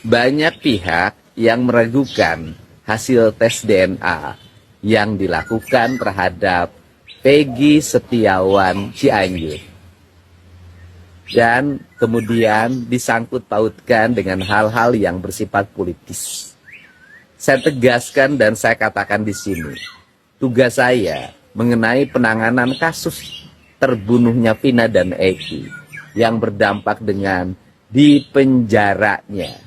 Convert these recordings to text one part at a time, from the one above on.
Banyak pihak yang meragukan hasil tes DNA yang dilakukan terhadap Peggy Setiawan Cianjur. Dan kemudian disangkut pautkan dengan hal-hal yang bersifat politis. Saya tegaskan dan saya katakan di sini, tugas saya mengenai penanganan kasus terbunuhnya Vina dan Eki yang berdampak dengan dipenjaranya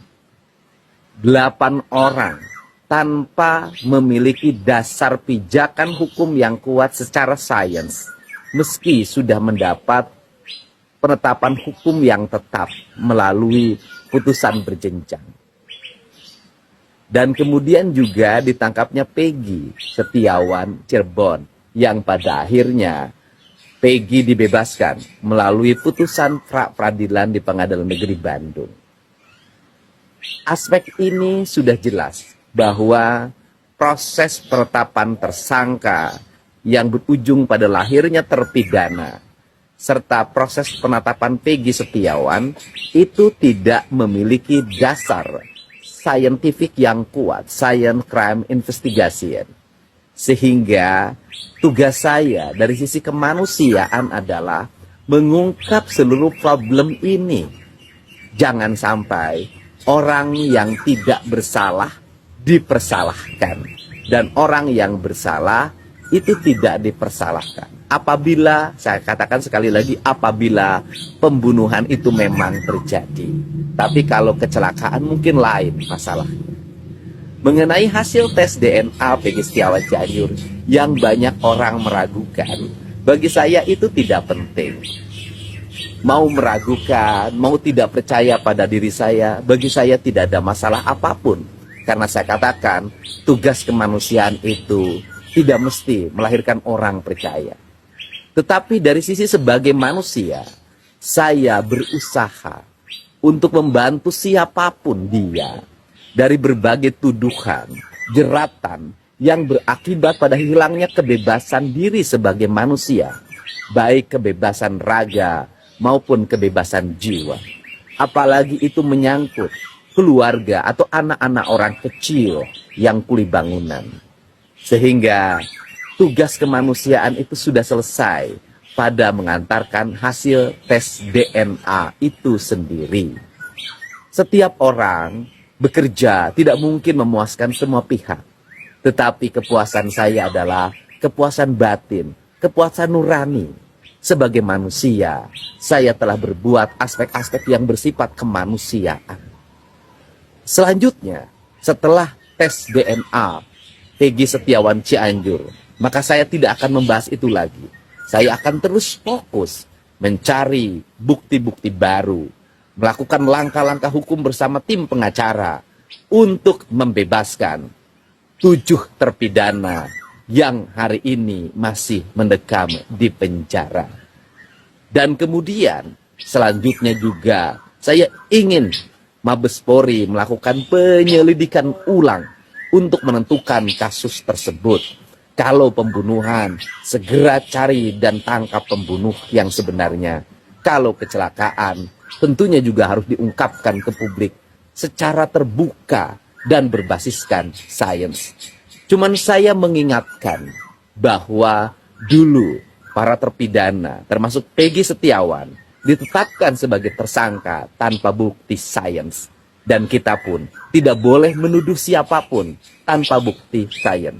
8 orang tanpa memiliki dasar pijakan hukum yang kuat secara sains, meski sudah mendapat penetapan hukum yang tetap melalui putusan berjenjang. Dan kemudian juga ditangkapnya Peggy Setiawan Cirebon, yang pada akhirnya Peggy dibebaskan melalui putusan pra-peradilan di Pengadilan Negeri Bandung. Aspek ini sudah jelas bahwa proses penetapan tersangka yang berujung pada lahirnya terpidana serta proses penetapan Peggy Setiawan itu tidak memiliki dasar saintifik yang kuat, science crime investigation. Sehingga tugas saya dari sisi kemanusiaan adalah mengungkap seluruh problem ini. Jangan sampai orang yang tidak bersalah dipersalahkan dan orang yang bersalah itu tidak dipersalahkan. Apabila, saya katakan sekali lagi, apabila pembunuhan itu memang terjadi. Tapi kalau kecelakaan mungkin lain masalahnya. Mengenai hasil tes DNA Peggy Setiawan Cianjur yang banyak orang meragukan, bagi saya itu tidak penting. Mau meragukan, mau tidak percaya pada diri saya, bagi saya tidak ada masalah apapun. Karena saya katakan, tugas kemanusiaan itu tidak mesti melahirkan orang percaya. Tetapi dari sisi sebagai manusia, saya berusaha untuk membantu siapapun dia dari berbagai tuduhan, jeratan yang berakibat pada hilangnya kebebasan diri sebagai manusia, baik kebebasan raga maupun kebebasan jiwa. Apalagi itu menyangkut keluarga atau anak-anak orang kecil yang kuli bangunan. Sehingga tugas kemanusiaan itu sudah selesai pada mengantarkan hasil tes DNA itu sendiri. Setiap orang bekerja tidak mungkin memuaskan semua pihak. Tetapi kepuasan saya adalah kepuasan batin, kepuasan nurani. Sebagai manusia, saya telah berbuat aspek-aspek yang bersifat kemanusiaan. Selanjutnya, setelah tes DNA Peggy Setiawan Cianjur, maka saya tidak akan membahas itu lagi. Saya akan terus fokus mencari bukti-bukti baru, melakukan langkah-langkah hukum bersama tim pengacara untuk membebaskan 7 terpidana yang hari ini masih mendekam di penjara. Dan kemudian selanjutnya juga saya ingin Mabes Polri melakukan penyelidikan ulang untuk menentukan kasus tersebut. Kalau pembunuhan, segera cari dan tangkap pembunuh yang sebenarnya. Kalau kecelakaan, tentunya juga harus diungkapkan ke publik secara terbuka dan berbasiskan sains. Cuman saya mengingatkan bahwa dulu para terpidana, termasuk Peggy Setiawan, ditetapkan sebagai tersangka tanpa bukti sains. Dan kita pun tidak boleh menuduh siapapun tanpa bukti sains.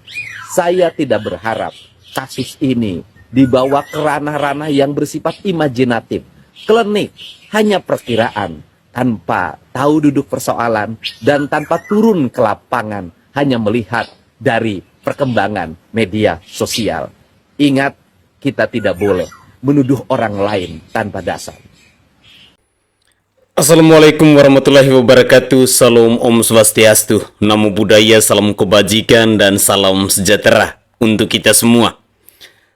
Saya tidak berharap kasus ini dibawa ke ranah-ranah yang bersifat imajinatif, klinik, hanya perkiraan, tanpa tahu duduk persoalan dan tanpa turun ke lapangan, hanya melihat dari perkembangan media sosial. Ingat, kita tidak boleh menuduh orang lain tanpa dasar. Assalamualaikum warahmatullahi wabarakatuh. Salam Om Swastiastu, Namo Buddhaya, salam kebajikan dan salam sejahtera untuk kita semua,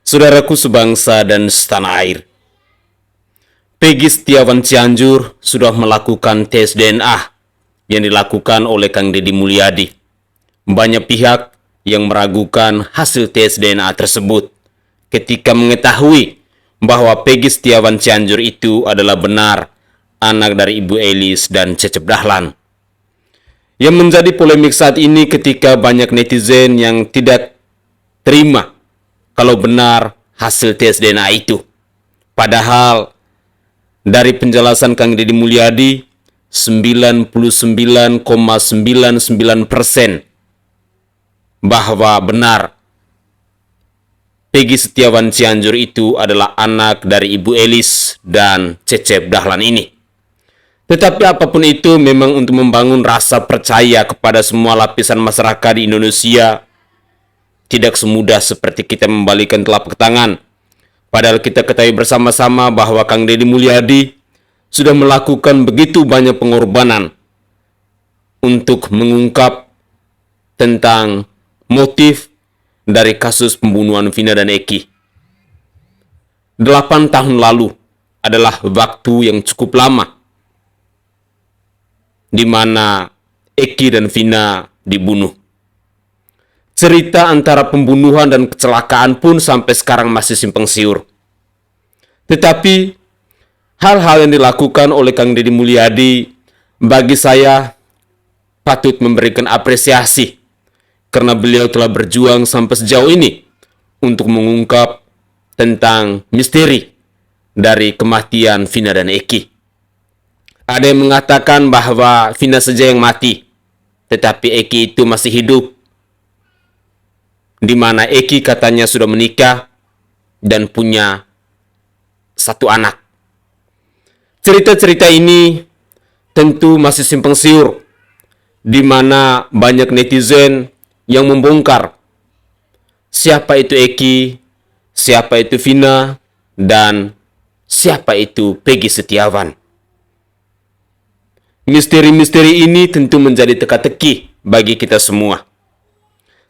saudaraku sebangsa dan setanah air. Peggy Setiawan Cianjur sudah melakukan tes DNA yang dilakukan oleh Kang Deddy Mulyadi. Banyak pihak yang meragukan hasil tes DNA tersebut ketika mengetahui bahwa Peggy Setiawan Cianjur itu adalah benar anak dari Ibu Elis dan Cecep Dahlan. Yang menjadi polemik saat ini ketika banyak netizen yang tidak terima kalau benar hasil tes DNA itu. Padahal dari penjelasan Kang Deddy Mulyadi, 99,99% bahwa benar Peggy Setiawan Cianjur itu adalah anak dari Ibu Elis dan Cecep Dahlan ini. Tetapi apapun itu memang untuk membangun rasa percaya kepada semua lapisan masyarakat di Indonesia tidak semudah seperti kita membalikan telapak tangan. Padahal kita ketahui bersama-sama bahwa Kang Deddy Mulyadi sudah melakukan begitu banyak pengorbanan untuk mengungkap tentang motif dari kasus pembunuhan Vina dan Eki. 8 tahun lalu adalah waktu yang cukup lama di mana Eki dan Vina dibunuh. Cerita antara pembunuhan dan kecelakaan pun sampai sekarang masih simpang siur. Tetapi hal-hal yang dilakukan oleh Kang Deddy Mulyadi bagi saya patut memberikan apresiasi karena beliau telah berjuang sampai sejauh ini untuk mengungkap tentang misteri dari kematian Vina dan Eki. Ada yang mengatakan bahwa Vina saja yang mati, tetapi Eki itu masih hidup. Di mana Eki katanya sudah menikah dan punya 1 anak. Cerita-cerita ini tentu masih simpang siur, di mana banyak netizen yang membongkar siapa itu Eki, siapa itu Vina, dan siapa itu Peggy Setiawan. Misteri-misteri ini tentu menjadi teka-teki bagi kita semua.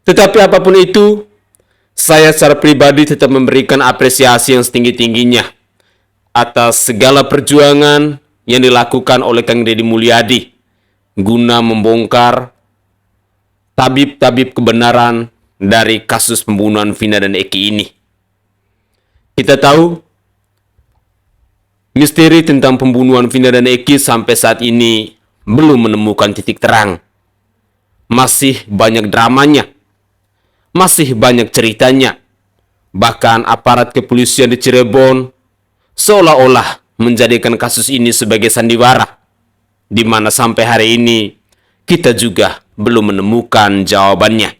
Tetapi apapun itu, saya secara pribadi tetap memberikan apresiasi yang setinggi-tingginya atas segala perjuangan yang dilakukan oleh Kang Deddy Mulyadi guna membongkar tabib-tabib kebenaran dari kasus pembunuhan Vina dan Eki ini. Kita tahu misteri tentang pembunuhan Vina dan Eki sampai saat ini belum menemukan titik terang. Masih banyak dramanya, masih banyak ceritanya. Bahkan aparat kepolisian di Cirebon seolah-olah menjadikan kasus ini sebagai sandiwara, di mana sampai hari ini kita juga belum menemukan jawabannya.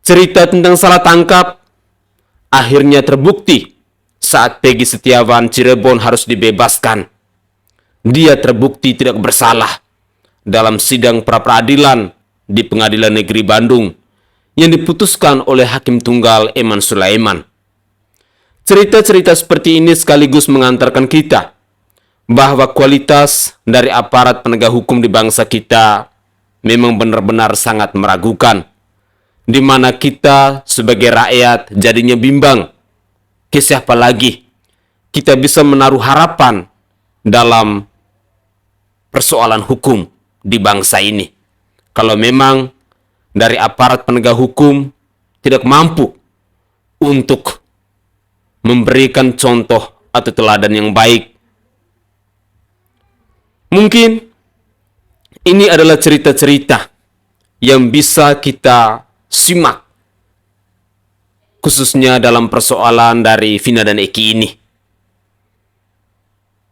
Cerita tentang salah tangkap akhirnya terbukti saat Peggy Setiawan Cirebon harus dibebaskan. Dia terbukti tidak bersalah dalam sidang pra-peradilan di Pengadilan Negeri Bandung yang diputuskan oleh Hakim Tunggal Eman Sulaiman. Cerita-cerita seperti ini sekaligus mengantarkan kita bahwa kualitas dari aparat penegak hukum di bangsa kita memang benar-benar sangat meragukan, di mana kita sebagai rakyat jadinya bimbang ke siapa lagi kita bisa menaruh harapan dalam persoalan hukum di bangsa ini. Kalau memang dari aparat penegak hukum tidak mampu untuk memberikan contoh atau teladan yang baik. Mungkin ini adalah cerita-cerita yang bisa kita simak, khususnya dalam persoalan dari Vina dan Eki ini.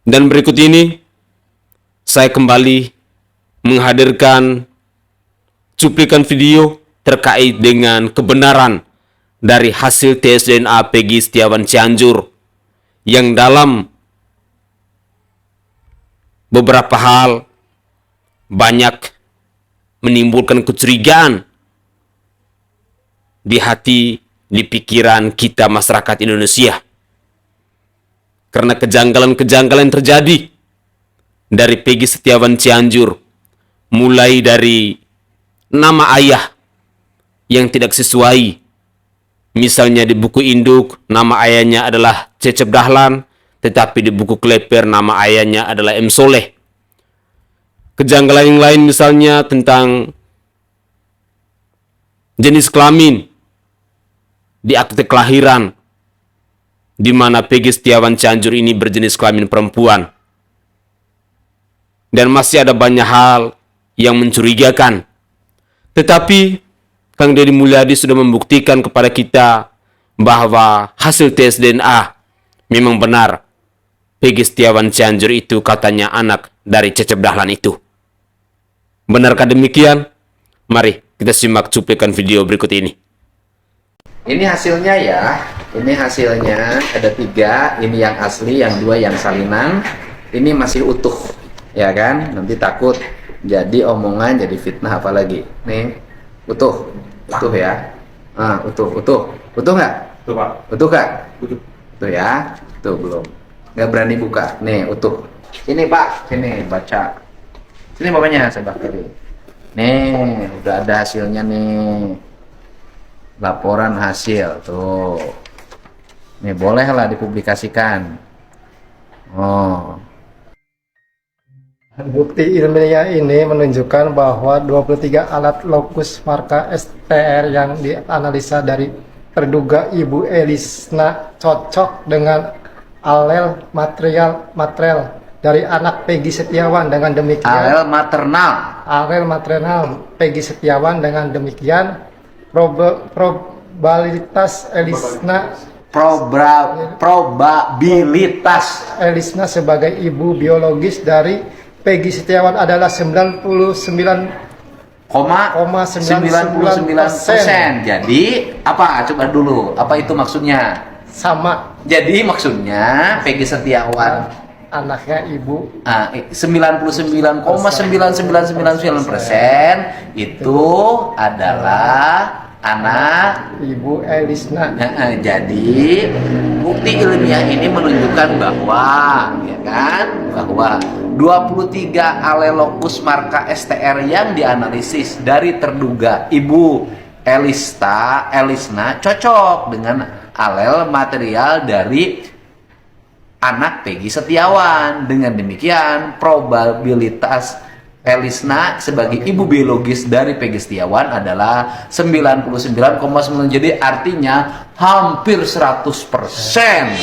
Dan berikut ini, saya kembali menghadirkan cuplikan video terkait dengan kebenaran dari hasil tes DNA Peggy Setiawan Cianjur yang dalam beberapa hal banyak menimbulkan kecurigaan di hati, di pikiran kita masyarakat Indonesia. Karena kejanggalan-kejanggalan terjadi dari Peggy Setiawan Cianjur, mulai dari nama ayah yang tidak sesuai. Misalnya di buku induk, nama ayahnya adalah Cecep Dahlan, tetapi di buku kleper nama ayahnya adalah M. Soleh. Kejanggalan yang lain misalnya tentang jenis kelamin di akte kelahiran, di mana Peggy Setiawan Cianjur ini berjenis kelamin perempuan. Dan masih ada banyak hal yang mencurigakan. Tetapi Kang Deddy Mulyadi sudah membuktikan kepada kita bahwa hasil tes DNA memang benar. Peggy Setiawan Cianjur itu katanya anak dari Cecep Dahlan itu. Benarkah demikian? Mari kita simak cuplikan video berikut ini. Ini hasilnya ya. Ini hasilnya ada 3. Ini yang asli, yang 2 yang salinan. Ini masih utuh, ya kan? Nanti takut jadi omongan, jadi fitnah apalagi. Nih, utuh ya. Utuh nggak? Tuh, Pak. Utuh nggak? Utuh ya. Tuh belum. Nggak berani buka. Nih, utuh. Sini Pak, sini baca. Sini bapaknya sebelah kiri. Nih, udah ada hasilnya nih. Laporan hasil tuh. Nih bolehlah dipublikasikan. Oh. Bukti ilmiah ini menunjukkan bahwa 23 alat lokus marka STR yang dianalisa dari terduga Ibu Elisna cocok dengan alel material dari anak Peggy Setiawan. Dengan demikian Alel maternal Peggy Setiawan, dengan demikian probabilitas probabilitas Elisna sebagai ibu biologis dari Peggy Setiawan adalah 99,99%. Jadi apa? Coba dulu. Apa itu maksudnya? Sama. Jadi maksudnya Peggy Setiawan Anaknya ibu 99,9999% itu adalah anak Ibu Elisna. Jadi bukti ilmiah ini menunjukkan bahwa, ya kan, bahwa 23 alelokus marka STR yang dianalisis dari terduga Ibu Elisna cocok dengan alel material dari anak Peggy Setiawan. Dengan demikian, probabilitas Elisna sebagai ibu biologis dari Peggy Setiawan adalah 99,9. Jadi artinya hampir 100%.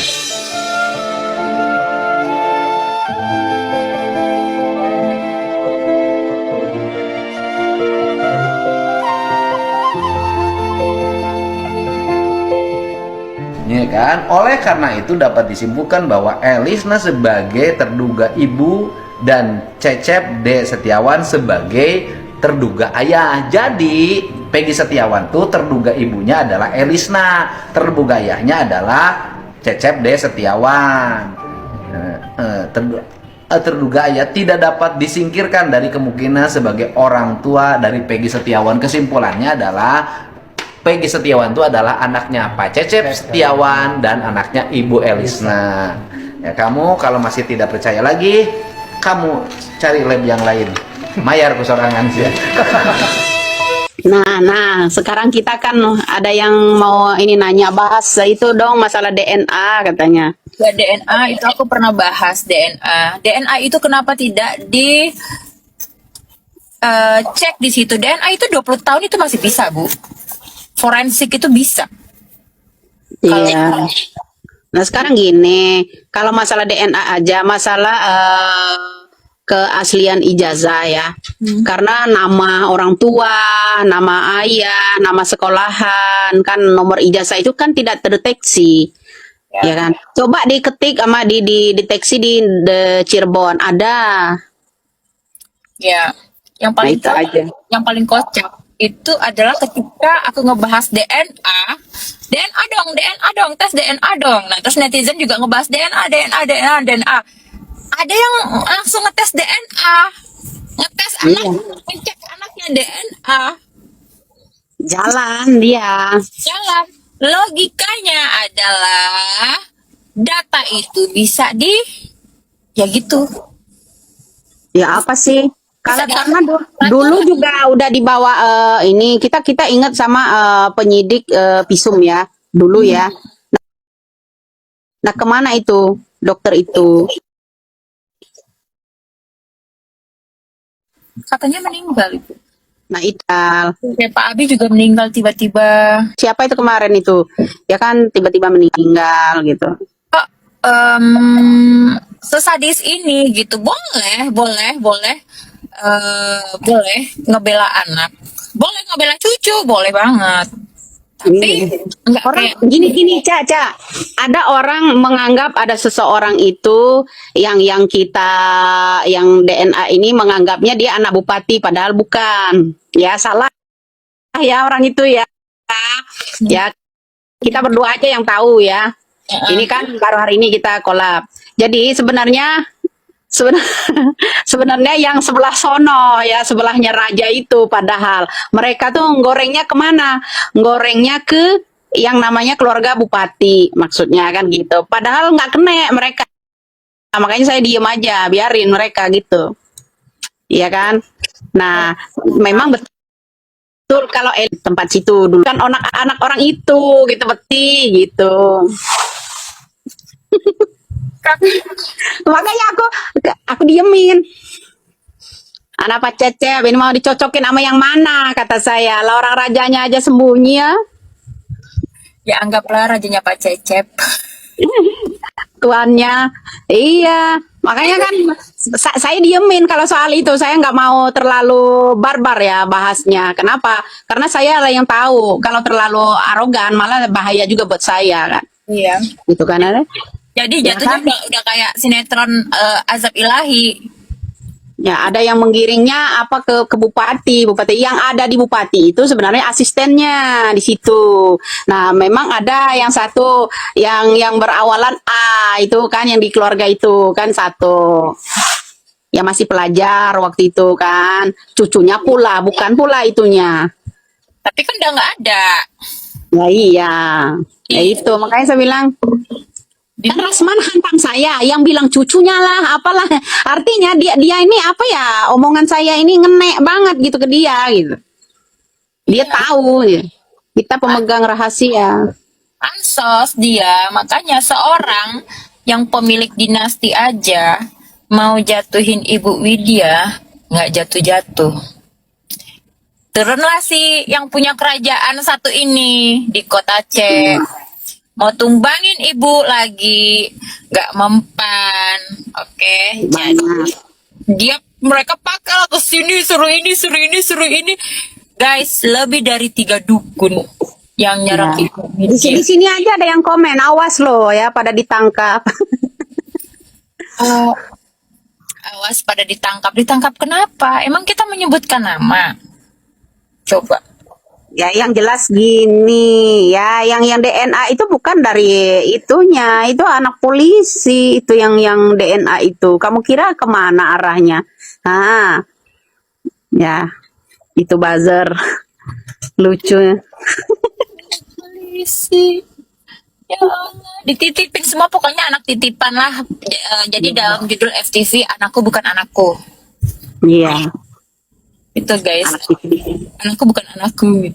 Ya kan? Oleh karena itu dapat disimpulkan bahwa Elisna sebagai terduga ibu dan Cecep D. Setiawan sebagai terduga ayah. Jadi Peggy Setiawan tuh terduga ibunya adalah Elisna, terduga ayahnya adalah Cecep D. Setiawan. Terduga ayah tidak dapat disingkirkan dari kemungkinan sebagai orang tua dari Peggy Setiawan. Kesimpulannya adalah Peggy Setiawan itu adalah anaknya Pak Cecep Setiawan dan anaknya Ibu Elisna. Ya, kamu kalau masih tidak percaya lagi, kamu cari lab yang lain. Mayar kusorangan sih. Nah, sekarang kita kan ada yang mau ini nanya bahas itu dong masalah DNA katanya. Ya, DNA itu aku pernah bahas DNA. DNA itu kenapa tidak di cek di situ? DNA itu 20 tahun itu masih bisa, Bu. Forensik itu bisa. Iya. Nah, sekarang gini, kalau masalah DNA aja, masalah keaslian ijazah ya. Karena nama orang tua, nama ayah, nama sekolahan, kan nomor ijazah itu kan tidak terdeteksi. Ya kan? Coba diketik sama deteksi di Cirebon ada. Ya, yang paling Nah, itu aja. yang paling kocak itu adalah ketika aku ngebahas DNA dong, tes DNA dong. Nah, terus netizen juga ngebahas DNA. Ada yang langsung ngetes DNA, ngetes anak, ngecek anaknya DNA. Jalan dia. Jalan. Logikanya adalah data itu bisa ya gitu. Ya apa sih? Kalau karena dulu juga udah dibawa ini kita ingat sama penyidik visum ya dulu ya. Nah kemana itu dokter itu? Katanya meninggal itu. Nah Ital, Ya, Pak Abi juga meninggal tiba-tiba. siapa itu kemarin itu? Ya kan tiba-tiba meninggal gitu. Kok sesadis ini gitu? Boleh. boleh ngebela anak, boleh ngebela cucu, boleh banget. Tapi enggak Orang kayak gini-gini, Caca. Ada orang menganggap ada seseorang itu yang kita yang DNA ini menganggapnya dia anak bupati padahal bukan. Ya salah ya orang itu ya. Ya kita berdua aja yang tahu ya. Ini kan baru hari ini kita collab. Jadi sebenarnya sebenarnya yang sebelah sono ya sebelahnya raja itu padahal mereka tuh gorengnya kemana? Gorengnya ke yang namanya keluarga bupati maksudnya kan gitu. Padahal nggak kena mereka. Nah, makanya saya diem aja, biarin mereka gitu. Iya kan? Nah, memang betul kalau tempat situ dulu kan anak-anak orang itu gitu beti gitu. Makanya aku diemin. Anak Pak Cecep ini mau dicocokin sama yang mana kata saya. Lah orang rajanya aja sembunyi ya. ya anggaplah rajanya Pak Cecep. Tuannya. Iya. Makanya kan saya diemin kalau soal itu. Saya nggak mau terlalu barbar ya bahasnya. Kenapa? Karena saya lah yang tahu. Kalau terlalu arogan malah bahaya juga buat saya kan. Iya. Gitu kan ada. Jadi Ya jatuhnya kan? udah kayak sinetron Azab Ilahi. Ya, ada yang menggiringnya apa ke bupati. Bupati yang ada di bupati itu sebenarnya asistennya di situ. Nah, memang ada yang satu yang berawalan A itu kan yang di keluarga itu kan satu. Yang masih pelajar waktu itu kan. Cucunya pula, bukan pula itunya. Tapi kan udah nggak ada. Ya iya. Ya itu, makanya saya bilang kan Rasman hantam saya yang bilang cucunya lah apalah artinya dia ini apa ya omongan saya ini ngenek banget gitu ke dia gitu dia tahu ya. Kita pemegang rahasia Ansos dia, makanya seorang yang pemilik dinasti aja mau jatuhin Ibu Widya nggak jatuh-jatuh. Turunlah si yang punya kerajaan satu ini di kota C. Mau tumbangin ibu lagi, nggak mempan, oke? Jadi mereka pakai lah ke sini suruh ini, guys lebih dari 3 dukun yang nyerang ya. ibu Di sini aja ada yang komen awas loh ya pada ditangkap. Oh, awas pada ditangkap kenapa? Emang kita menyebutkan nama? Coba. Ya yang jelas gini ya yang DNA itu bukan dari itunya itu anak polisi itu yang DNA itu kamu kira kemana arahnya ya itu buzzer lucu Polisi. Ya Allah, dititipin semua pokoknya anak titipan lah. Jadi dalam judul FTV anakku bukan anakku. iya Itu guys. anak itu. Anakku bukan anakku.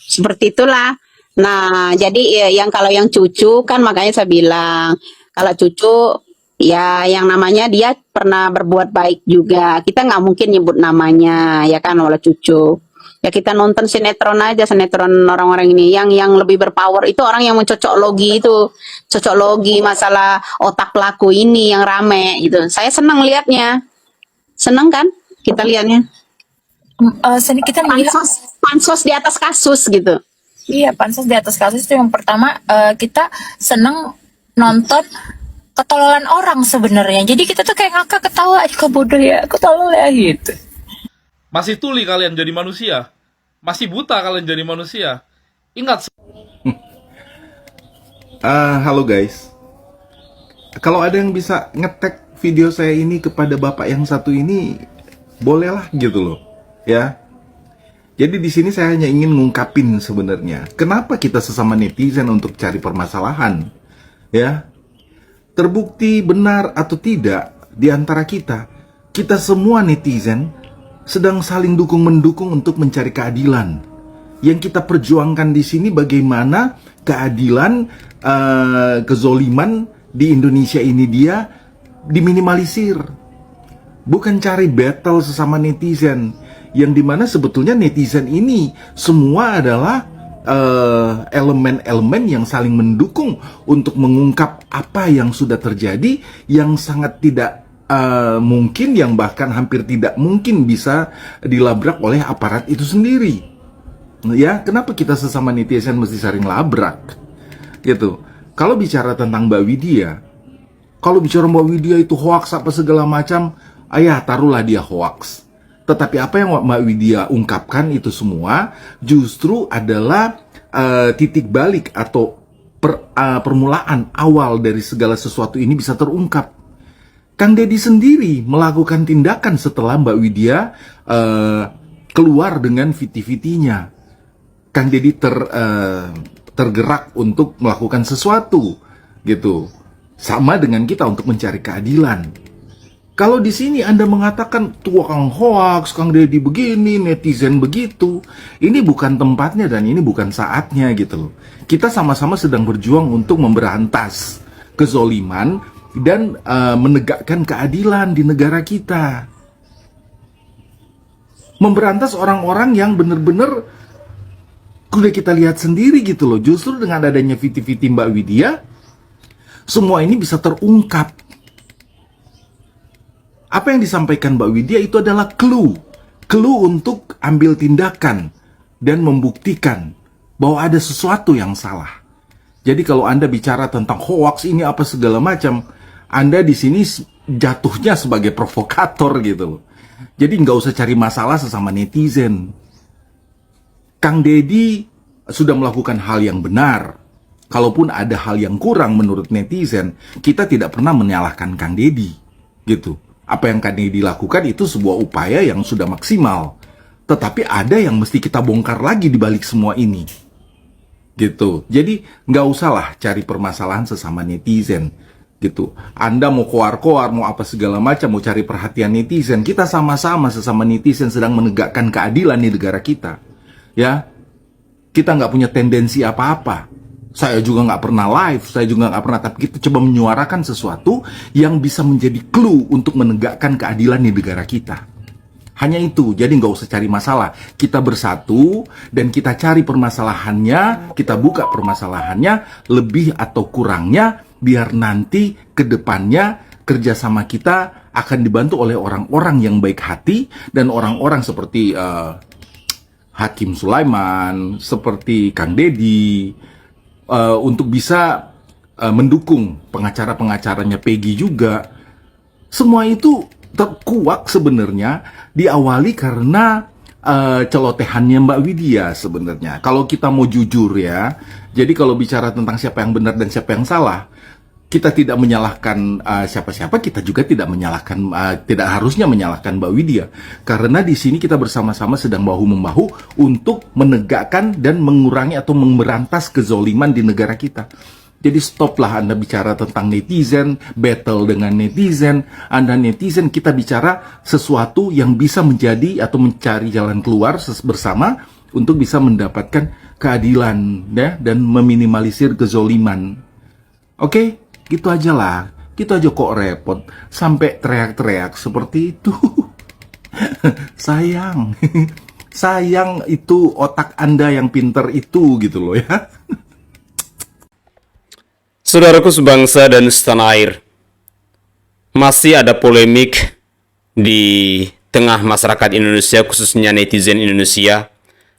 Seperti itulah. Nah, jadi ya, kalau yang cucu kan makanya saya bilang kalau cucu ya yang namanya dia pernah berbuat baik juga. Kita nggak mungkin nyebut namanya ya kan kalau cucu. Ya kita nonton sinetron aja sinetron orang-orang ini yang lebih berpower itu orang yang mencocok logi itu cocok logi masalah otak pelaku ini yang rame gitu. Saya senang liatnya. Seneng kan kita lihatnya. Kita melihat Pansos di atas kasus gitu. iya pansos di atas kasus itu yang pertama kita seneng nonton ketololan orang sebenarnya. Jadi kita tuh kayak ngakak ketawa aja bodoh ya, ketolol ya gitu. Masih tuli kalian jadi manusia. Masih buta kalian jadi manusia. Ingat. Halo guys. Kalau ada yang bisa ngetek video saya ini kepada bapak yang satu ini, bolehlah gitu loh, ya. Jadi di sini saya hanya ingin ngungkapin sebenarnya kenapa kita sesama netizen untuk cari permasalahan, ya. Terbukti benar atau tidak di antara kita semua netizen sedang saling dukung-mendukung untuk mencari keadilan. Yang kita perjuangkan di sini bagaimana keadilan, kezoliman di Indonesia ini dia diminimalisir. Bukan cari battle sesama netizen, yang dimana sebetulnya netizen ini semua adalah elemen-elemen yang saling mendukung untuk mengungkap apa yang sudah terjadi yang sangat tidak mungkin yang bahkan hampir tidak mungkin bisa dilabrak oleh aparat itu sendiri. Ya, kenapa kita sesama netizen mesti saling labrak? Gitu. Kalau bicara tentang Mbak Widya, kalau bicara Mbak Widya itu hoax apa segala macam, ayah taruhlah dia hoax. Tetapi apa yang Mbak Widya ungkapkan itu semua justru adalah titik balik atau permulaan awal dari segala sesuatu ini bisa terungkap. Kang Deddy sendiri melakukan tindakan setelah Mbak Widya keluar dengan viti-vitinya. Kang Deddy tergerak untuk melakukan sesuatu, gitu. Sama dengan kita untuk mencari keadilan. Kalau di sini Anda mengatakan tukang hoax, Kang Deddy begini, netizen begitu, ini bukan tempatnya dan ini bukan saatnya, gitu loh. Kita sama-sama sedang berjuang untuk memberantas kezoliman dan menegakkan keadilan di negara kita. Memberantas orang-orang yang benar-benar udah kita lihat sendiri gitu loh. Justru dengan adanya viti-viti Mbak Widya, semua ini bisa terungkap. Apa yang disampaikan Mbak Widya itu adalah clue untuk ambil tindakan dan membuktikan bahwa ada sesuatu yang salah. Jadi kalau Anda bicara tentang hoax ini apa segala macam, Anda di sini jatuhnya sebagai provokator gitu loh. Jadi nggak usah cari masalah sesama netizen. Kang Deddy sudah melakukan hal yang benar. Kalaupun ada hal yang kurang menurut netizen, kita tidak pernah menyalahkan Kang Deddy, gitu. Apa yang Kang Deddy lakukan itu sebuah upaya yang sudah maksimal. Tetapi ada yang mesti kita bongkar lagi di balik semua ini, gitu. Jadi nggak usahlah cari permasalahan sesama netizen, gitu. Anda mau koar-koar, mau apa segala macam, mau cari perhatian netizen, kita sama-sama sesama netizen sedang menegakkan keadilan di negara kita. Ya, kita nggak punya tendensi apa-apa. Saya juga nggak pernah live, saya juga nggak pernah, tapi kita coba menyuarakan sesuatu yang bisa menjadi clue untuk menegakkan keadilan di negara kita. Hanya itu, jadi nggak usah cari masalah. Kita bersatu dan kita cari permasalahannya, kita buka permasalahannya, lebih atau kurangnya, biar nanti ke depannya kerjasama kita akan dibantu oleh orang-orang yang baik hati dan orang-orang seperti Hakim Sulaiman, seperti Kang Deddy, untuk bisa mendukung pengacara-pengacaranya Peggy juga. Semua itu terkuak sebenarnya diawali karena celotehannya Mbak Widya sebenarnya. Kalau kita mau jujur ya, jadi kalau bicara tentang siapa yang benar dan siapa yang salah, kita tidak menyalahkan siapa-siapa, kita juga tidak menyalahkan, tidak harusnya menyalahkan Mbak Widya. Karena di sini kita bersama-sama sedang bahu-membahu untuk menegakkan dan mengurangi atau memberantas kezoliman di negara kita. Jadi stoplah Anda bicara tentang netizen, battle dengan netizen. Anda netizen, kita bicara sesuatu yang bisa menjadi atau mencari jalan keluar bersama untuk bisa mendapatkan keadilan ya, dan meminimalisir kezoliman. Oke? Gitu aja lah, gitu aja kok repot. Sampai teriak-teriak seperti itu. Sayang, sayang itu otak Anda yang pinter itu gitu loh ya. Saudaraku sebangsa dan setanah air, masih ada polemik di tengah masyarakat Indonesia, khususnya netizen Indonesia,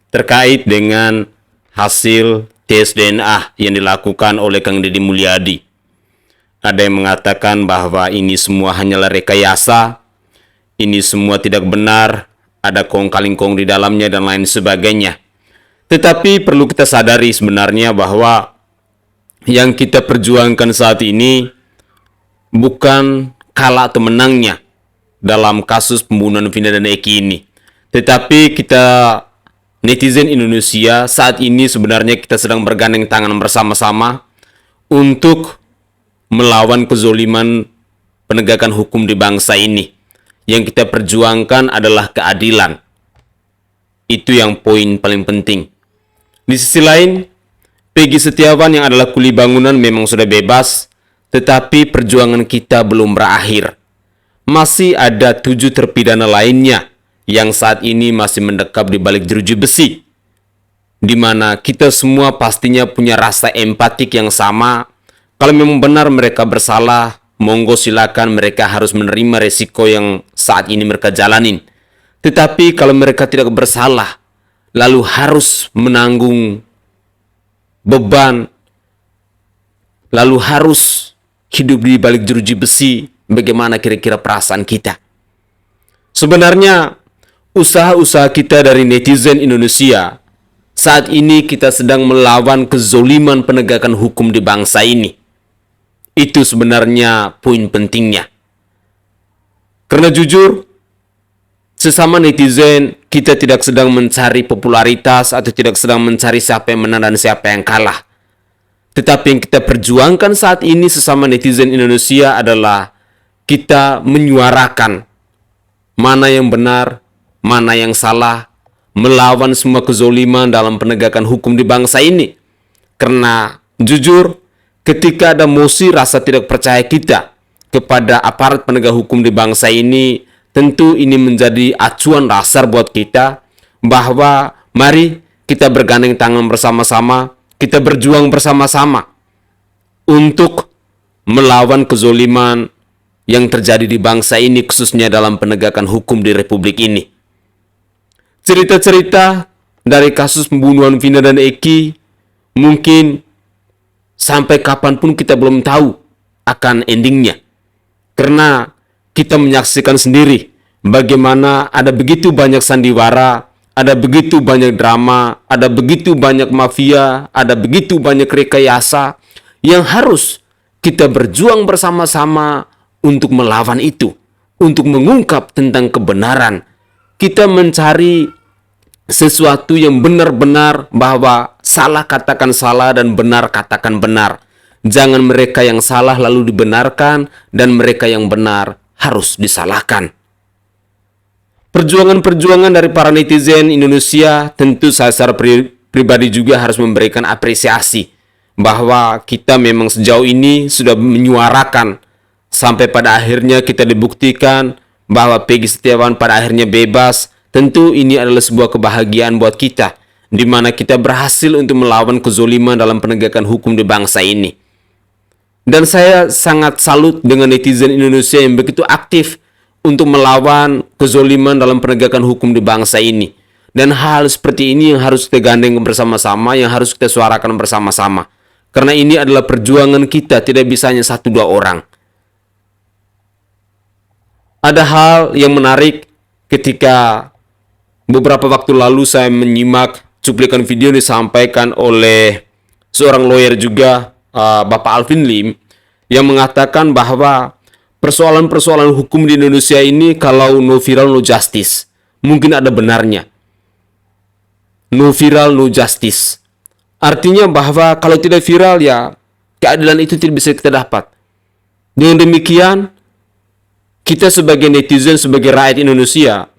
terkait dengan hasil tes DNA yang dilakukan oleh Kang Deddy Mulyadi. Ada yang mengatakan bahwa ini semua hanyalah rekayasa, ini semua tidak benar, ada kong-kalingkong di dalamnya dan lain sebagainya. Tetapi perlu kita sadari sebenarnya bahwa yang kita perjuangkan saat ini bukan kalah atau menangnya dalam kasus pembunuhan Vina dan Eki ini. Tetapi kita netizen Indonesia saat ini sebenarnya kita sedang bergandeng tangan bersama-sama untuk melawan kezoliman penegakan hukum di bangsa ini. Yang kita perjuangkan adalah keadilan. Itu yang poin paling penting. Di sisi lain, Peggy Setiawan yang adalah kuli bangunan memang sudah bebas, tetapi perjuangan kita belum berakhir. Masih ada 7 terpidana lainnya yang saat ini masih mendekap di balik jeruji besi, di mana kita semua pastinya punya rasa empatik yang sama. Kalau memang benar mereka bersalah, monggo silakan, mereka harus menerima resiko yang saat ini mereka jalanin. Tetapi kalau mereka tidak bersalah, lalu harus menanggung beban, lalu harus hidup di balik jeruji besi, bagaimana kira-kira perasaan kita? Sebenarnya, usaha-usaha kita dari netizen Indonesia, saat ini kita sedang melawan kezoliman penegakan hukum di bangsa ini. Itu sebenarnya poin pentingnya. Karena jujur, sesama netizen, kita tidak sedang mencari popularitas atau tidak sedang mencari siapa yang menang dan siapa yang kalah. Tetapi yang kita perjuangkan saat ini sesama netizen Indonesia adalah kita menyuarakan mana yang benar, mana yang salah, melawan semua kezoliman dalam penegakan hukum di bangsa ini. Karena jujur, ketika ada mosi rasa tidak percaya kita kepada aparat penegak hukum di bangsa ini, tentu ini menjadi acuan dasar buat kita bahwa mari kita bergandeng tangan bersama-sama, kita berjuang bersama-sama untuk melawan kezoliman yang terjadi di bangsa ini, khususnya dalam penegakan hukum di Republik ini. Cerita-cerita dari kasus pembunuhan Vina dan Eki mungkin sampai kapanpun kita belum tahu akan endingnya. Karena kita menyaksikan sendiri bagaimana ada begitu banyak sandiwara, ada begitu banyak drama, ada begitu banyak mafia, ada begitu banyak rekayasa yang harus kita berjuang bersama-sama untuk melawan itu, untuk mengungkap tentang kebenaran. Kita mencari sesuatu yang benar-benar, bahwa salah katakan salah dan benar katakan benar. Jangan mereka yang salah lalu dibenarkan dan mereka yang benar harus disalahkan. Perjuangan-perjuangan dari para netizen Indonesia, tentu saya secara pribadi juga harus memberikan apresiasi bahwa kita memang sejauh ini sudah menyuarakan sampai pada akhirnya kita dibuktikan bahwa Peggy Setiawan pada akhirnya bebas. Tentu ini adalah sebuah kebahagiaan buat kita, di mana kita berhasil untuk melawan kezoliman dalam penegakan hukum di bangsa ini. Dan saya sangat salut dengan netizen Indonesia yang begitu aktif untuk melawan kezoliman dalam penegakan hukum di bangsa ini. Dan hal seperti ini yang harus kita gandeng bersama-sama, yang harus kita suarakan bersama-sama. Karena ini adalah perjuangan kita, tidak bisa hanya 1-2 orang. Ada hal yang menarik ketika beberapa waktu lalu saya menyimak cuplikan video yang disampaikan oleh seorang lawyer juga, Bapak Alvin Lim, yang mengatakan bahwa persoalan-persoalan hukum di Indonesia ini kalau no viral no justice, mungkin ada benarnya. No viral no justice. Artinya bahwa kalau tidak viral ya keadilan itu tidak bisa kita dapat. Dengan demikian, kita sebagai netizen, sebagai rakyat Indonesia,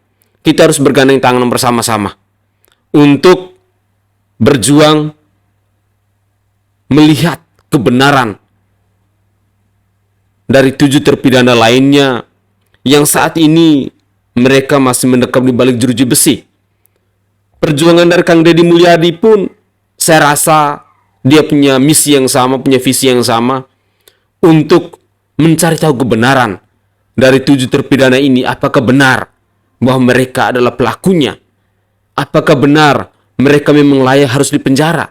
kita harus bergandeng tangan bersama-sama untuk berjuang melihat kebenaran dari 7 terpidana lainnya yang saat ini mereka masih mendekam di balik jeruji besi. Perjuangan dari Kang Deddy Mulyadi pun saya rasa dia punya misi yang sama, punya visi yang sama untuk mencari tahu kebenaran dari 7 terpidana ini. Apakah benar bahwa mereka adalah pelakunya? Apakah benar mereka memang layak harus dipenjara?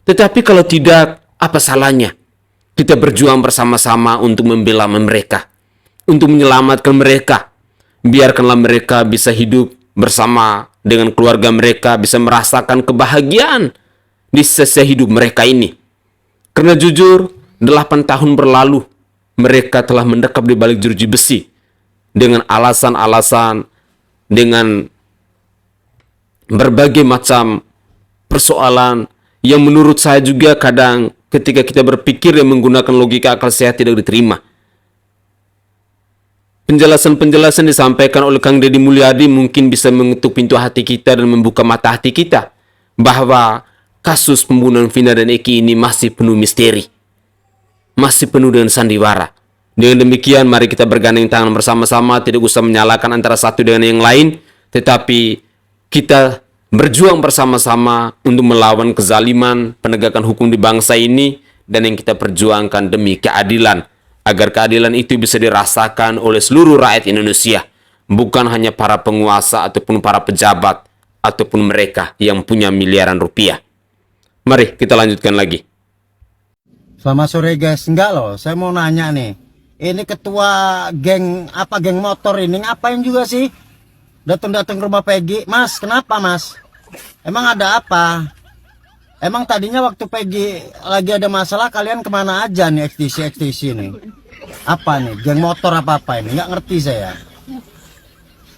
Tetapi kalau tidak, apa salahnya kita berjuang bersama-sama untuk membela mereka, untuk menyelamatkan mereka. Biarkanlah mereka bisa hidup bersama dengan keluarga mereka, bisa merasakan kebahagiaan di sisa hidup mereka ini. Karena jujur, 8 tahun berlalu, mereka telah mendekap di balik jeruji besi dengan alasan-alasan, dengan berbagai macam persoalan yang menurut saya juga kadang ketika kita berpikir dan menggunakan logika akal sehat tidak diterima. Penjelasan-penjelasan disampaikan oleh Kang Deddy Mulyadi mungkin bisa mengetuk pintu hati kita dan membuka mata hati kita bahwa kasus pembunuhan Vina dan Eki ini masih penuh misteri, masih penuh dengan sandiwara. Dengan demikian, mari kita bergandeng tangan bersama-sama, tidak usah menyalahkan antara satu dengan yang lain, tetapi kita berjuang bersama-sama untuk melawan kezaliman penegakan hukum di bangsa ini, dan yang kita perjuangkan demi keadilan agar keadilan itu bisa dirasakan oleh seluruh rakyat Indonesia, bukan hanya para penguasa ataupun para pejabat ataupun mereka yang punya miliaran rupiah. Mari kita lanjutkan lagi. Selamat sore guys, enggak loh, saya mau nanya nih. Ini ketua geng motor ini ngapain juga sih? Datang-datang ke rumah Peggy. Mas, kenapa mas? Emang ada apa? Emang tadinya waktu Peggy lagi ada masalah kalian kemana aja nih XTC nih? Apa nih? Geng motor apa ini? Nggak ngerti saya.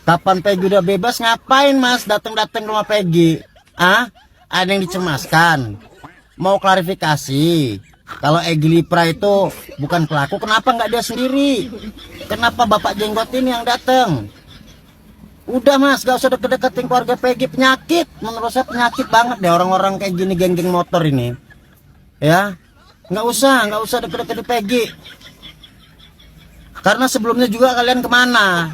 Kapan Peggy udah bebas ngapain mas datang-datang ke rumah Peggy? Ah? Ada yang dicemaskan? Mau klarifikasi? Kalau Egy Lipra itu bukan pelaku, kenapa nggak dia sendiri? Kenapa Bapak Jenggot ini yang datang? Udah mas, gak usah deket-deketin keluarga Peggy, penyakit. Menurut saya penyakit banget deh orang-orang kayak gini, geng-geng motor ini. Ya, nggak usah deket-deketin Peggy. Karena sebelumnya juga kalian kemana?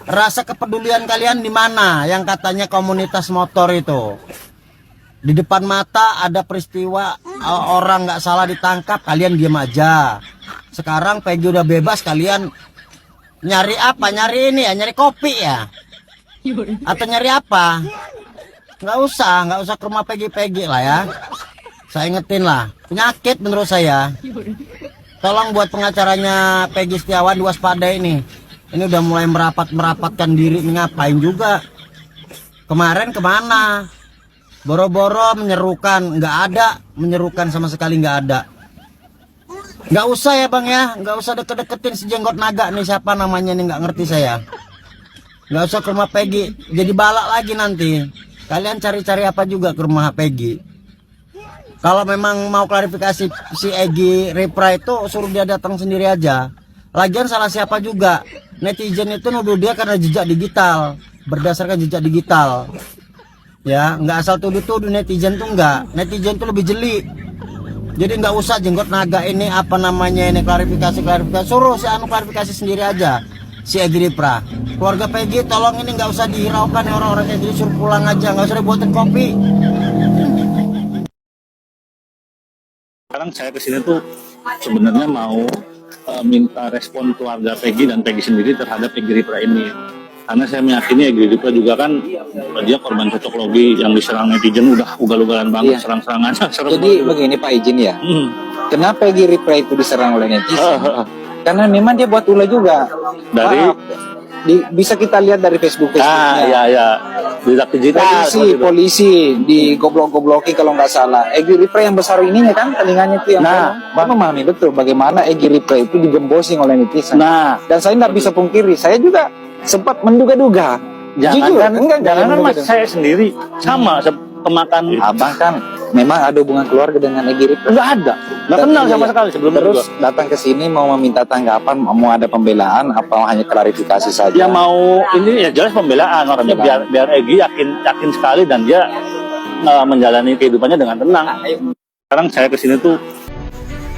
Rasa kepedulian kalian di mana? Yang katanya komunitas motor itu. Di depan mata ada peristiwa orang nggak salah ditangkap, kalian diam aja. Sekarang Peggy udah bebas, kalian nyari apa? Nyari ini ya, nyari kopi ya? Atau nyari apa? Nggak usah ke rumah Peggy lah ya. Saya ingetin lah, penyakit menurut saya. Tolong buat pengacaranya Peggy Setiawan diwaspadai ini. Ini udah mulai merapatkan diri, ngapain juga? Kemarin kemana? Boro-boro menyerukan, nggak ada, menyerukan sama sekali nggak ada. Nggak usah ya bang ya, nggak usah deket-deketin si jenggot naga nih, siapa namanya nih nggak ngerti saya. Nggak usah ke rumah Peggy, jadi balak lagi nanti. Kalian cari-cari apa juga ke rumah Peggy. Kalau memang mau klarifikasi si Egy Lipra itu suruh dia datang sendiri aja. Lagian salah siapa juga? Netizen itu nuduh dia karena jejak digital, berdasarkan jejak digital. Ya, nggak asal tuduh-tuduh netizen tuh nggak. Netizen tuh lebih jeli. Jadi nggak usah jenggot naga ini apa namanya ini klarifikasi. Suruh si anu klarifikasi sendiri aja. Si Egy Lipra. Keluarga Peggy tolong ini nggak usah dihiraukan ya orang-orang kayak gini, suruh pulang aja, nggak usah dibuatin kopi. Sekarang saya kesini tuh sebenarnya mau minta respon keluarga Peggy dan Peggy sendiri terhadap Egy Lipra ini. Karena saya meyakini Egy Lipra juga kan dia korban cocok logi yang diserang netizen udah ugal-ugalan banget, serang-serangannya. Jadi begini Pak izin ya, kenapa Egy Lipra itu diserang oleh netizen? Karena memang dia buat ulah juga. Dari bisa kita lihat dari Facebook-nya. ya. Polisi di goblok-gobloki kalau nggak salah. Egy Lipra yang besar ininya kan, telinganya itu yang memahami betul bagaimana Egy Lipra itu digembosing oleh netizen. Dan saya nggak bisa pungkiri, saya juga sempat menduga-duga. Jangan mas, saya sendiri sama kemakan. Abang kan memang ada hubungan keluarga dengan Egy Lipra? Nggak ada, nggak kenal sama sekali sebelumnya. Terus datang ke sini mau meminta tanggapan, mau ada pembelaan, apa hanya klarifikasi saja? Ya mau ini ya jelas pembelaan, makanya biar Egy yakin sekali dan dia menjalani kehidupannya dengan tenang. Sekarang saya ke sini tuh.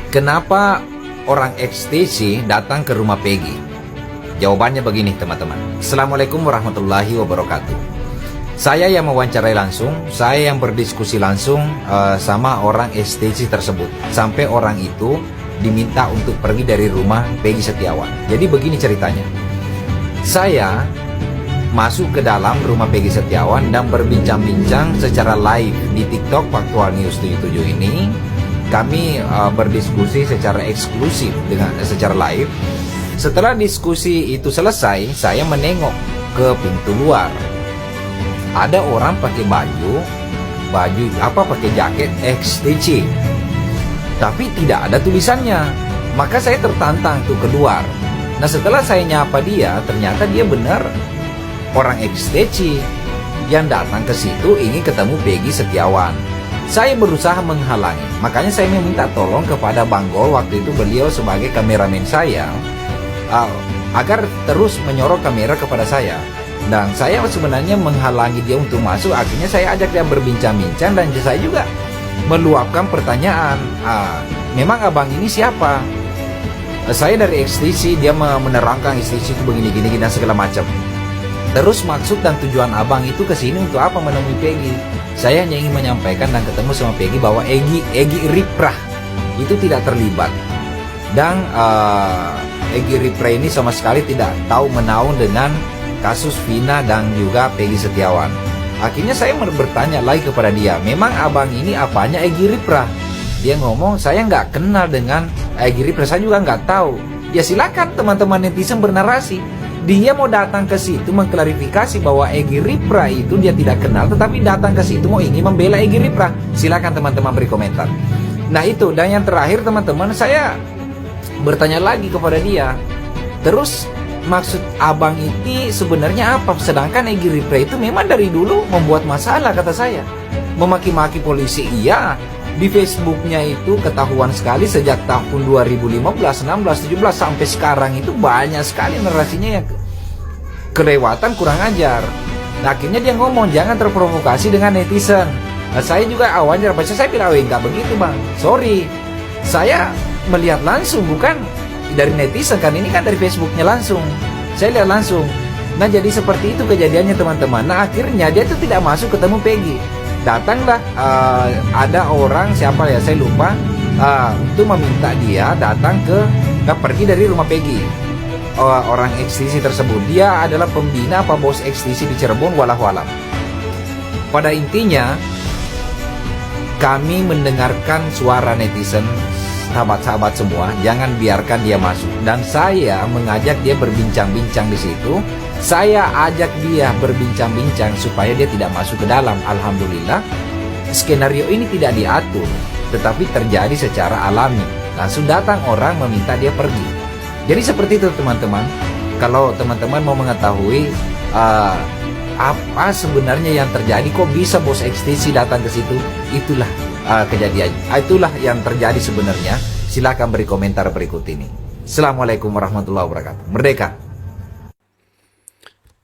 Kenapa orang XTC datang ke rumah Peggy? Jawabannya begini teman-teman. Assalamualaikum warahmatullahi wabarakatuh. Saya yang mewawancarai langsung, saya yang berdiskusi langsung sama orang XTC tersebut. Sampai orang itu diminta untuk pergi dari rumah Peggy Setiawan. Jadi begini ceritanya. Saya masuk ke dalam rumah Peggy Setiawan dan berbincang-bincang secara live di TikTok Faktual News 77 ini. Kami berdiskusi secara eksklusif secara live. Setelah diskusi itu selesai, saya menengok ke pintu luar. Ada orang pakai baju pakai jaket XTC, tapi tidak ada tulisannya. Maka saya tertantang tuh keluar. Nah setelah saya nyapa dia, ternyata dia benar orang XTC yang datang ke situ ingin ketemu Peggy Setiawan. Saya berusaha menghalangi, makanya saya meminta tolong kepada Bang Gol, waktu itu beliau sebagai kameramen saya, agar terus menyorot kamera kepada saya. Dan saya sebenarnya menghalangi dia untuk masuk. Akhirnya saya ajak dia berbincang-bincang dan saya juga meluapkan pertanyaan, memang abang ini siapa? Saya dari XTC, dia menerangkan XTC itu begini-gini dan segala macam. Terus maksud dan tujuan abang itu ke sini untuk apa menemui Peggy? Saya hanya ingin menyampaikan dan ketemu sama Peggy bahwa Egy Lipra itu tidak terlibat. Dan Egy Ripre ini sama sekali tidak tahu menahu dengan kasus Vina dan juga Peggy Setiawan. Akhirnya saya bertanya lagi kepada dia, memang abang ini apanya Egy Ripre? Dia ngomong, saya nggak kenal dengan Egy Ripre, saya juga nggak tahu. Ya silakan teman-teman netizen bernarasi. Dia mau datang ke situ mengklarifikasi bahwa Egy Ripre itu dia tidak kenal, tetapi datang ke situ mau ingin membela Egy Ripre. Silakan teman-teman beri komentar. Nah itu, dan yang terakhir teman-teman, saya bertanya lagi kepada dia, terus maksud abang ini sebenarnya apa? Sedangkan Egy Ripre itu memang dari dulu membuat masalah, kata saya. Memaki-maki polisi, iya. Di Facebooknya itu ketahuan sekali sejak tahun 2015, 16, 17 sampai sekarang itu banyak sekali narasinya yang kelewatan, kurang ajar. Nah, akhirnya dia ngomong jangan terprovokasi dengan netizen. Nah, saya juga awalnya baca, saya bilang enggak begitu bang, sorry, saya melihat langsung, bukan dari netizen kan, ini kan dari Facebooknya langsung, saya lihat langsung. Nah jadi seperti itu kejadiannya teman-teman. Nah akhirnya dia tuh tidak masuk ketemu Peggy. Datanglah ada orang, siapa ya saya lupa, untuk meminta dia datang pergi dari rumah Peggy. Orang ekstisi tersebut, dia adalah pembina apa bos ekstisi di Cirebon, wallahualam. Pada intinya kami mendengarkan suara netizen, sahabat-sahabat semua, jangan biarkan dia masuk. Dan saya mengajak dia berbincang-bincang di situ. Saya ajak dia berbincang-bincang supaya dia tidak masuk ke dalam. Alhamdulillah, skenario ini tidak diatur, tetapi terjadi secara alami. Langsung datang orang meminta dia pergi. Jadi seperti itu teman-teman. Kalau teman-teman mau mengetahui apa sebenarnya yang terjadi, kok bisa bos ekstisi datang ke situ, itulah kejadian. Itulah yang terjadi sebenarnya. Silakan beri komentar berikut ini. Assalamualaikum warahmatullahi wabarakatuh. Merdeka.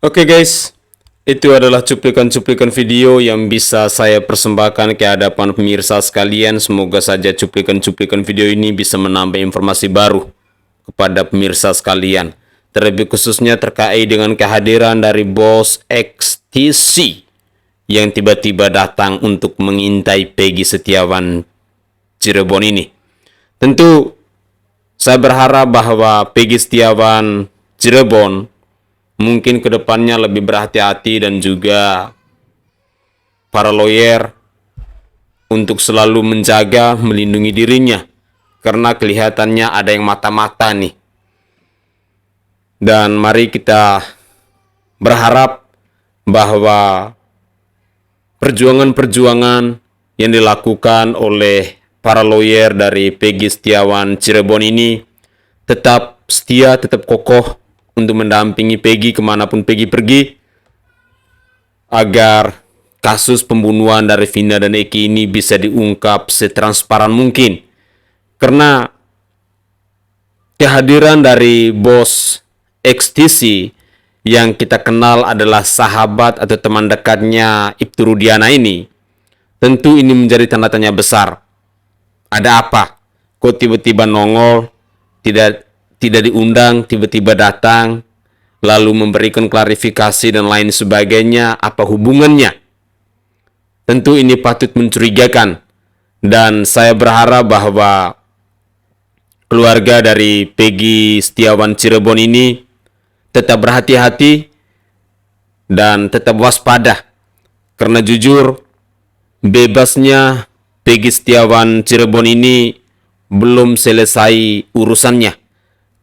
Oke guys, itu adalah cuplikan-cuplikan video yang bisa saya persembahkan ke hadapan pemirsa sekalian. Semoga saja cuplikan-cuplikan video ini bisa menambah informasi baru kepada pemirsa sekalian. Terlebih khususnya terkait dengan kehadiran dari bos XTC yang tiba-tiba datang untuk mengintai Peggy Setiawan Cirebon ini. Tentu saya berharap bahwa Peggy Setiawan Cirebon mungkin kedepannya lebih berhati-hati dan juga para lawyer untuk selalu menjaga, melindungi dirinya. Karena kelihatannya ada yang mata-mata nih. Dan mari kita berharap bahwa perjuangan-perjuangan yang dilakukan oleh para lawyer dari Peggy Setiawan Cirebon ini tetap setia, tetap kokoh untuk mendampingi Peggy kemanapun Peggy pergi, agar kasus pembunuhan dari Vina dan Eki ini bisa diungkap setransparan mungkin. Karena kehadiran dari bos XTC yang kita kenal adalah sahabat atau teman dekatnya Ibtu Rudiana ini, tentu ini menjadi tanda tanya besar. Ada apa? Kok tiba-tiba nongol, tidak diundang, tiba-tiba datang, lalu memberikan klarifikasi dan lain sebagainya, apa hubungannya? Tentu ini patut mencurigakan, dan saya berharap bahwa keluarga dari Peggy Setiawan Cirebon ini tetap berhati-hati dan tetap waspada, karena jujur bebasnya Peggy Setiawan Cirebon ini belum selesai urusannya.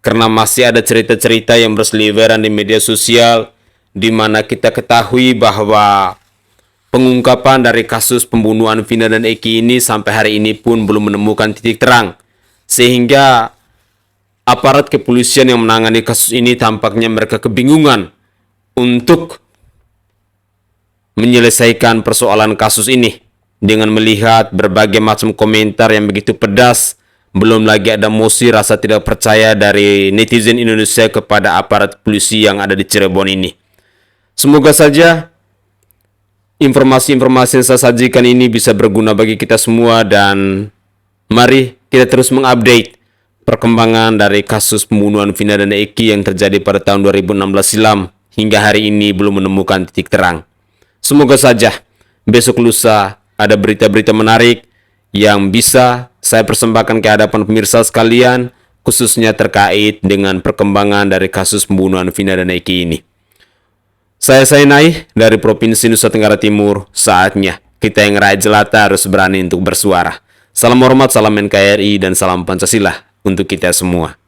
Karena masih ada cerita-cerita yang berseliweran di media sosial, di mana kita ketahui bahwa pengungkapan dari kasus pembunuhan Vina dan Eki ini sampai hari ini pun belum menemukan titik terang. Sehingga aparat kepolisian yang menangani kasus ini tampaknya mereka kebingungan untuk menyelesaikan persoalan kasus ini. Dengan melihat berbagai macam komentar yang begitu pedas, belum lagi ada mosi rasa tidak percaya dari netizen Indonesia kepada aparat polisi yang ada di Cirebon ini. Semoga saja informasi-informasi yang saya sajikan ini bisa berguna bagi kita semua, dan mari kita terus mengupdate perkembangan dari kasus pembunuhan Vina dan Eki yang terjadi pada tahun 2016 silam hingga hari ini belum menemukan titik terang. Semoga saja besok lusa ada berita-berita menarik yang bisa saya persembahkan ke hadapan pemirsa sekalian, khususnya terkait dengan perkembangan dari kasus pembunuhan Vina dan Eki ini. Saya Sainai dari Provinsi Nusa Tenggara Timur, saatnya kita yang rakyat jelata harus berani untuk bersuara. Salam hormat, salam NKRI, dan salam Pancasila untuk kita semua.